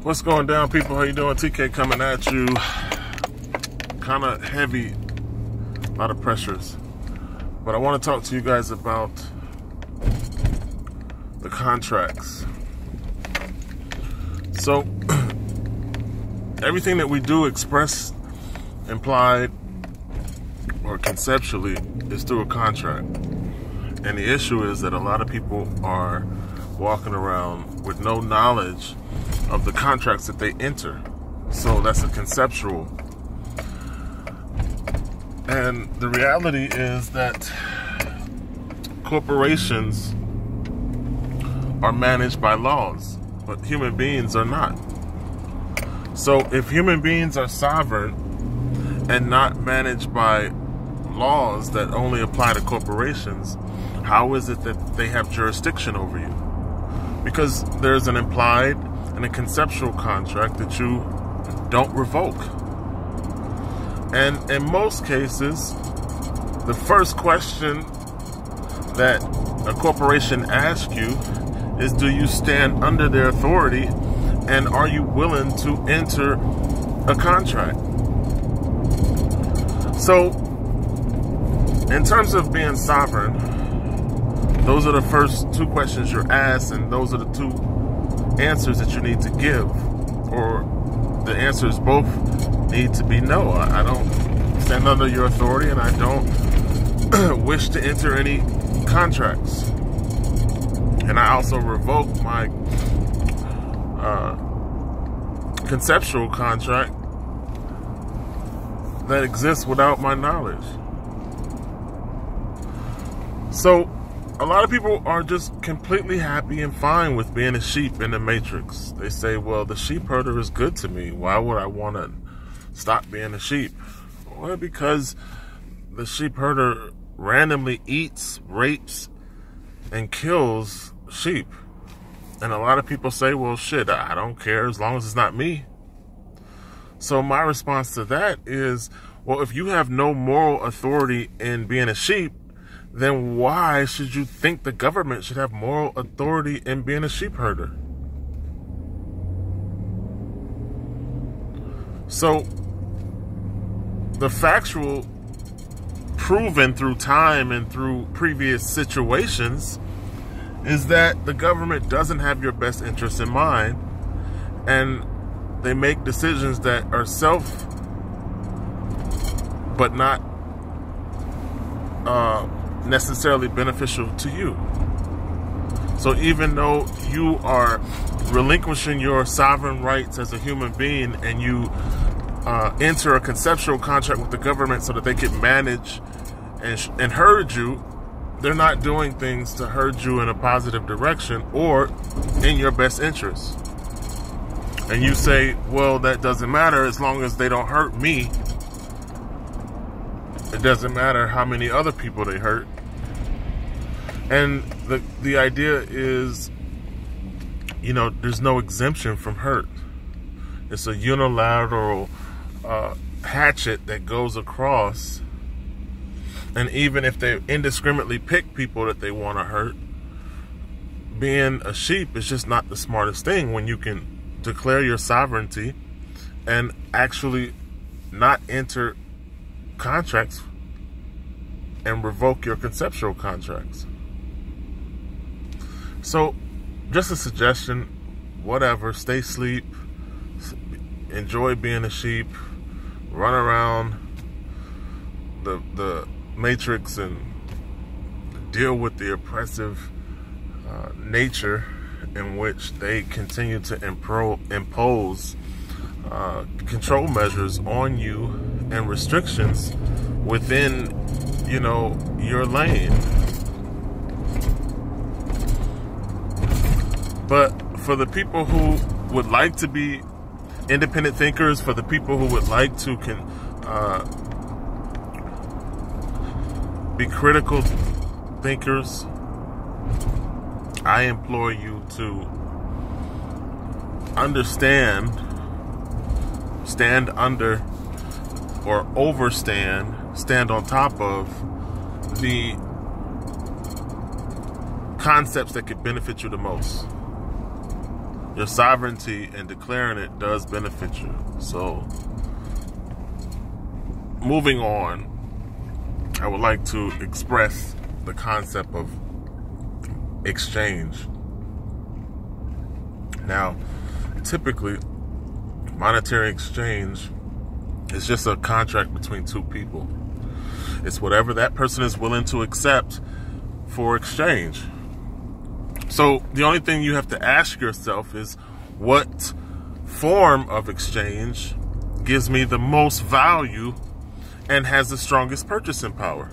What's going down, people? How you doing? TK coming at you. Kind of heavy, a lot of pressures. But I want to talk to you guys about the contracts. So, everything that we do, express, implied, or conceptually, is through a contract. And the issue is that a lot of people are walking around with no knowledge of the contracts that they enter. So that's a conceptual. And the reality is that corporations are managed by laws, but human beings are not. So if human beings are sovereign and not managed by laws that only apply to corporations, how is it that they have jurisdiction over you? Because there's an implied and a conceptual contract that you don't revoke. And in most cases, the first question that a corporation asks you is, do you stand under their authority, and are you willing to enter a contract? So, in terms of being sovereign, those are the first two questions you're asked, and those are the two answers that you need to give, or the answers both need to be no. I don't stand under your authority, and I don't wish to enter any contracts. And I also revoke my conceptual contract that exists without my knowledge. So a lot of people are just completely happy and fine with being a sheep in the matrix. They say, well, the sheep herder is good to me. Why would I want to stop being a sheep? Well, because the sheep herder randomly eats, rapes, and kills sheep. And a lot of people say, well, shit, I don't care as long as it's not me. So my response to that is, well, if you have no moral authority in being a sheep, then why should you think the government should have moral authority in being a sheep herder? So, the factual, proven through time and through previous situations, is that the government doesn't have your best interests in mind, and they make decisions that are self, but not necessarily beneficial to you. So even though you are relinquishing your sovereign rights as a human being, and you enter a conceptual contract with the government so that they can manage and herd you, they're not doing things to herd you in a positive direction or in your best interest. And you say, well, that doesn't matter as long as they don't hurt me. It doesn't matter how many other people they hurt. And the idea is, you know, there's no exemption from hurt. It's a unilateral hatchet that goes across. And even if they indiscriminately pick people that they want to hurt, being a sheep is just not the smartest thing when you can declare your sovereignty and actually not enter contracts and revoke your conceptual contracts. So, just a suggestion, whatever, stay asleep, enjoy being a sheep, run around the matrix and deal with the oppressive nature in which they continue to impose control measures on you and restrictions within, you know, your lane. But for the people who would like to be independent thinkers, for the people who would like to be critical thinkers, I implore you to understand, stand under, or overstand, stand on top of the concepts that could benefit you the most. Your sovereignty in declaring it does benefit you. So, moving on, I would like to express the concept of exchange. Now, typically, monetary exchange is just a contract between two people. It's whatever that person is willing to accept for exchange. So the only thing you have to ask yourself is, what form of exchange gives me the most value and has the strongest purchasing power?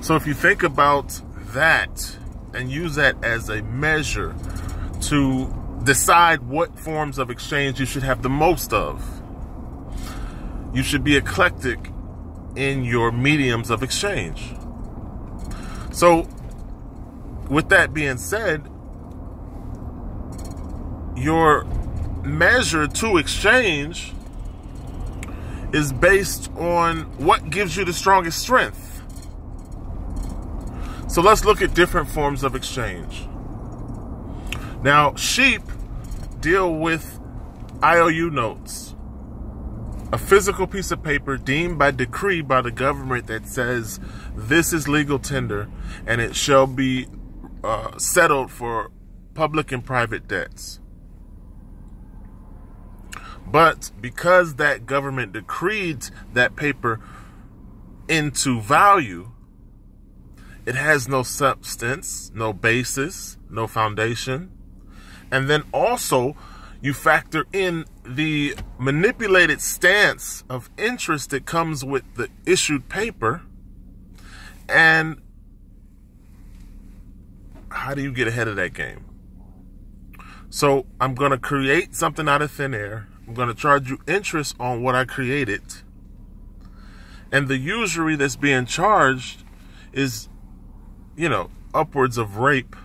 So if you think about that and use that as a measure to decide what forms of exchange you should have the most of, you should be eclectic in your mediums of exchange. So with that being said, your measure to exchange is based on what gives you the strongest strength. So let's look at different forms of exchange. Now, sheep deal with IOU notes, a physical piece of paper deemed by decree by the government that says this is legal tender and it shall be settled for public and private debts. But because that government decreed that paper into value, it has no substance, no basis, no foundation. And then also you factor in the manipulated stance of interest that comes with the issued paper. And how do you get ahead of that game? So I'm going to create something out of thin air. I'm going to charge you interest on what I created. And the usury that's being charged is, upwards of rape.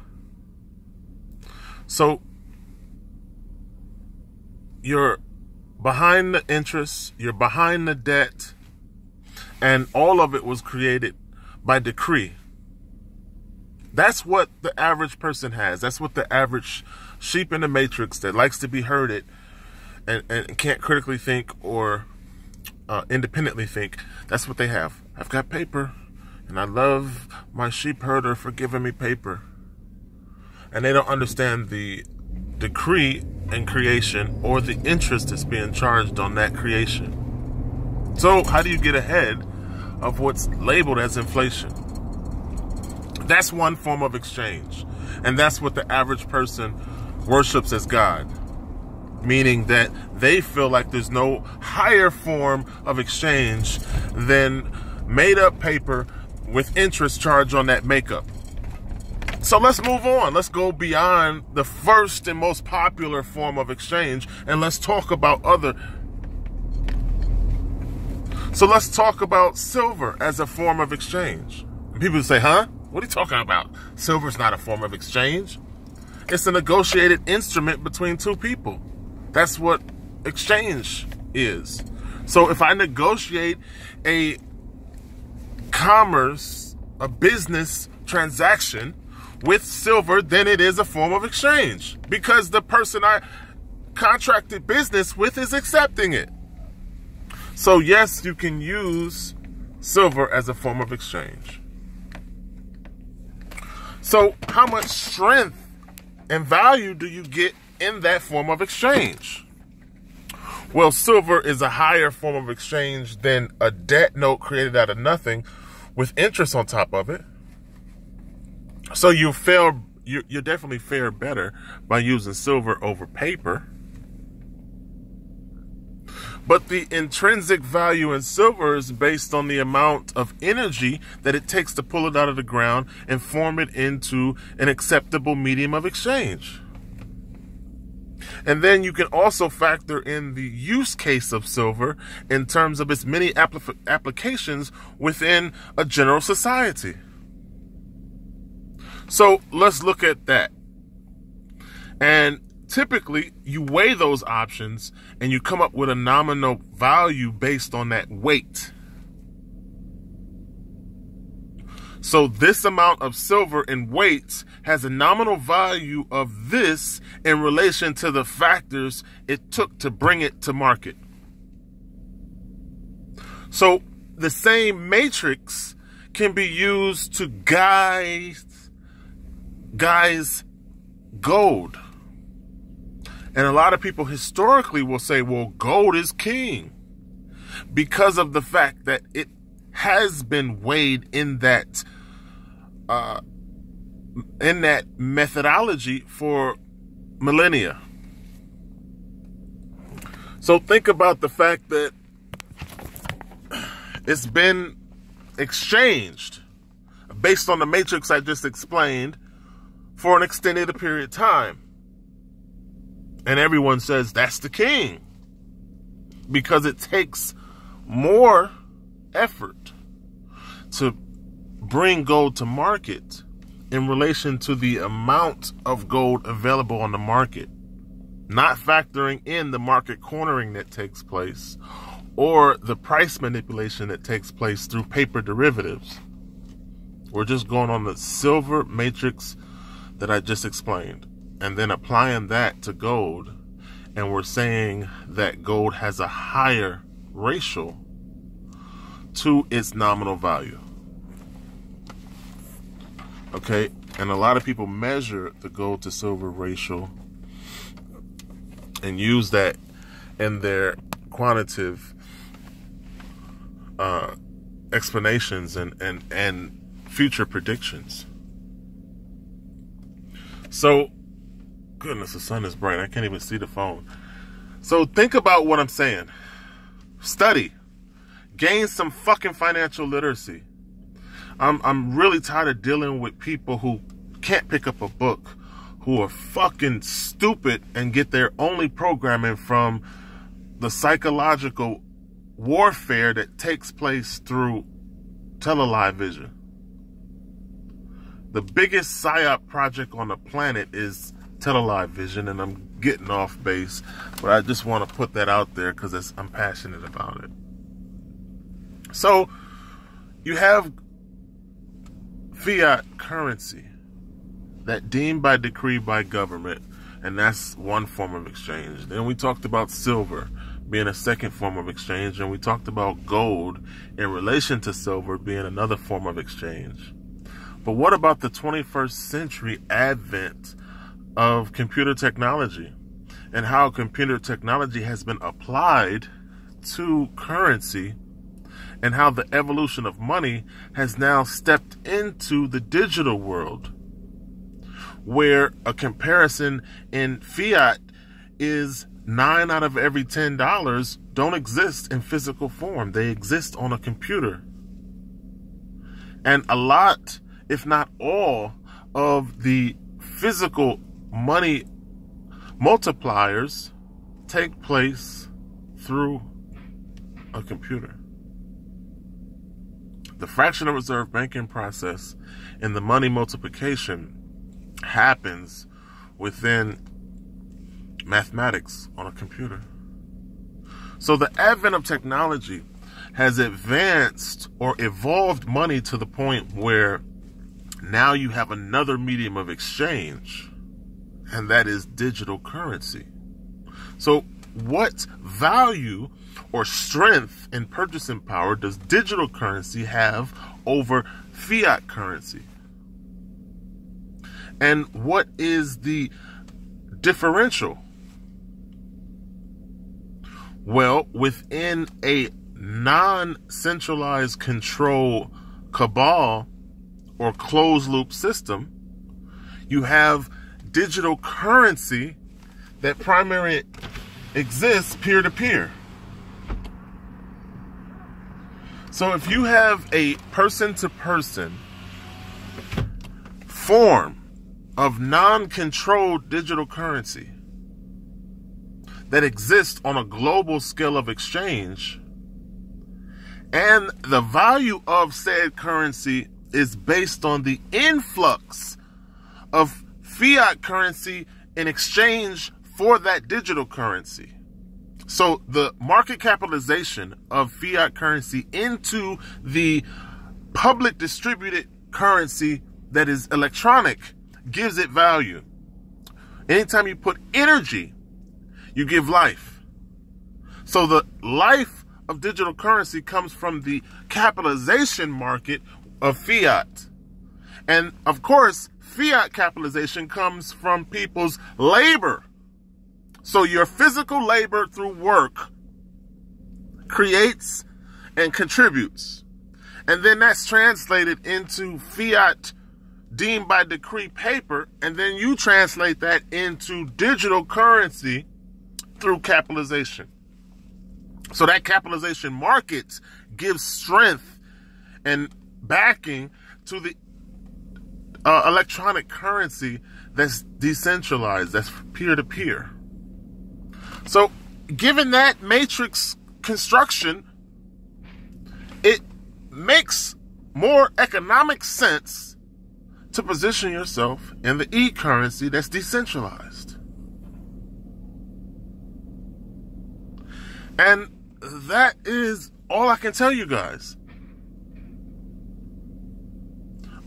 So you're behind the interest, you're behind the debt, and all of it was created by decree. That's what the average person has. That's what the average sheep in the matrix that likes to be herded and can't critically think or independently think, that's what they have. I've got paper, and I love my sheep herder for giving me paper. And they don't understand the decree and creation or the interest that's being charged on that creation. So how do you get ahead of what's labeled as inflation? That's one form of exchange. And that's what the average person worships as God. Meaning that they feel like there's no higher form of exchange than made up paper with interest charged on that makeup. So let's move on. Let's go beyond the first and most popular form of exchange, and let's talk about other. So let's talk about silver as a form of exchange. And people say, huh? What are you talking about? Silver's not a form of exchange. It's a negotiated instrument between two people. That's what exchange is. So if I negotiate a commerce, a business transaction with silver, then it is a form of exchange because the person I contracted business with is accepting it. So yes, you can use silver as a form of exchange. So how much strength and value do you get in that form of exchange? Well, silver is a higher form of exchange than a debt note created out of nothing with interest on top of it. So you definitely fare better by using silver over paper. But the intrinsic value in silver is based on the amount of energy that it takes to pull it out of the ground and form it into an acceptable medium of exchange. And then you can also factor in the use case of silver in terms of its many applications within a general society. So let's look at that. And typically, you weigh those options and you come up with a nominal value based on that weight. So this amount of silver in weight has a nominal value of this in relation to the factors it took to bring it to market. So the same matrix can be used to guide gold. And a lot of people historically will say, well, gold is king because of the fact that it has been weighed in that methodology for millennia. So think about the fact that it's been exchanged based on the matrix I just explained for an extended period of time. And everyone says that's the king because it takes more effort to bring gold to market in relation to the amount of gold available on the market, not factoring in the market cornering that takes place or the price manipulation that takes place through paper derivatives. We're just going on the silver matrix that I just explained and then applying that to gold, and we're saying that gold has a higher ratio to its nominal value. Okay, and a lot of people measure the gold to silver ratio and use that in their quantitative explanations and future predictions. So, goodness, the sun is bright. I can't even see the phone. So think about what I'm saying. Study. Gain some fucking financial literacy. I'm really tired of dealing with people who can't pick up a book, who are fucking stupid and get their only programming from the psychological warfare that takes place through television. The biggest PSYOP project on the planet is television, and I'm getting off base, but I just want to put that out there because I'm passionate about it. So you have fiat currency that deemed by decree by government, and that's one form of exchange. Then we talked about silver being a second form of exchange, and we talked about gold in relation to silver being another form of exchange. But what about the 21st century advent of computer technology and how computer technology has been applied to currency, and how the evolution of money has now stepped into the digital world, where a comparison in fiat is 9 out of every $10 don't exist in physical form. They exist on a computer. And a lot, if not all, of the physical money multipliers take place through a computer. The fractional reserve banking process and the money multiplication happens within mathematics on a computer. So the advent of technology has advanced or evolved money to the point where now you have another medium of exchange, and that is digital currency. So what value or strength and purchasing power does digital currency have over fiat currency? And what is the differential? Well, within a non-centralized control cabal or closed loop system, you have digital currency that primarily exists peer-to-peer. So if you have a person-to-person form of non-controlled digital currency that exists on a global scale of exchange, and the value of said currency is based on the influx of fiat currency in exchange for that digital currency. So the market capitalization of fiat currency into the public distributed currency that is electronic gives it value. Anytime you put energy, you give life. So the life of digital currency comes from the capitalization market of fiat. And of course, fiat capitalization comes from people's labor. So your physical labor through work creates and contributes. And then that's translated into fiat deemed by decree paper. And then you translate that into digital currency through capitalization. So that capitalization market gives strength and backing to the electronic currency that's decentralized, that's peer-to-peer. So given that matrix construction, it makes more economic sense to position yourself in the e-currency that's decentralized. And that is all I can tell you guys.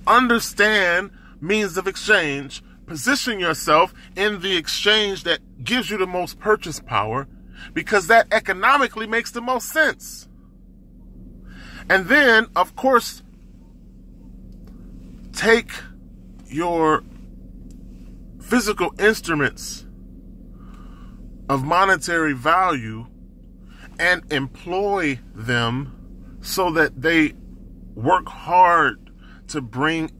Understand means of exchange. Position yourself in the exchange that gives you the most purchase power, because that economically makes the most sense. And then, of course, take your physical instruments of monetary value and employ them so that they work hard to bring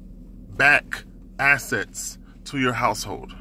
back assets to your household.